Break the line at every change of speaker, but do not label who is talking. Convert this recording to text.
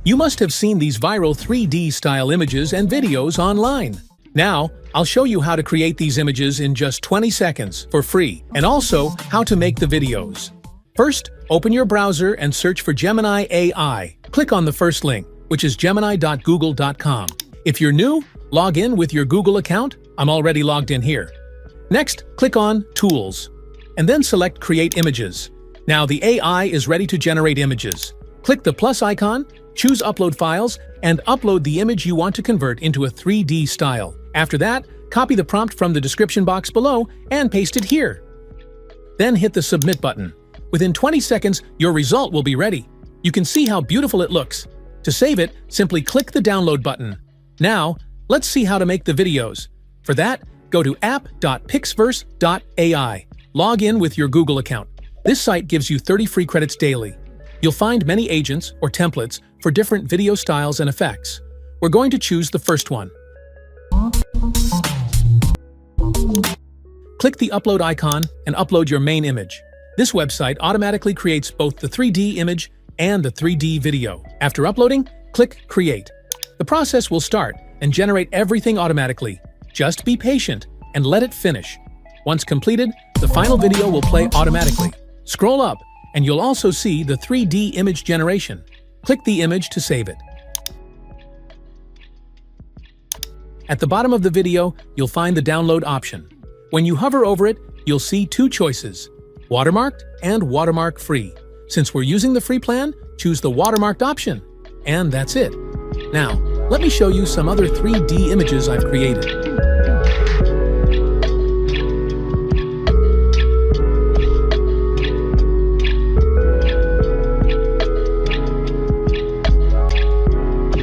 You must have seen these viral 3D style images and videos online. Now, I'll show you how to create these images in just 20 seconds for free, and also how to make the videos. First, open your browser and search for Gemini AI. Click on the first link, which is gemini.google.com. If you're new, log in with your Google account. I'm already logged in here. Next, click on Tools, and then select Create Images. Now the AI is ready to generate images. Click the plus icon, choose Upload Files, and upload the image you want to convert into a 3D style. After that, copy the prompt from the description box below and paste it here. Then hit the Submit button. Within 20 seconds, your result will be ready. You can see how beautiful it looks. To save it, simply click the Download button. Now, let's see how to make the videos. For that, go to app.pixverse.ai. Log in with your Google account. This site gives you 30 free credits daily. You'll find many agents or templates for different video styles and effects. We're going to choose the first one. Click the upload icon and upload your main image. This website automatically creates both the 3D image and the 3D video. After uploading, click Create. The process will start and generate everything automatically. Just be patient and let it finish. Once completed, the final video will play automatically. Scroll up and you'll also see the 3D image generation. Click the image to save it. At the bottom of the video, you'll find the download option. When you hover over it, you'll see two choices: watermarked and watermark free. Since we're using the free plan, choose the watermarked option. And that's it. Now, let me show you some other 3D images I've created.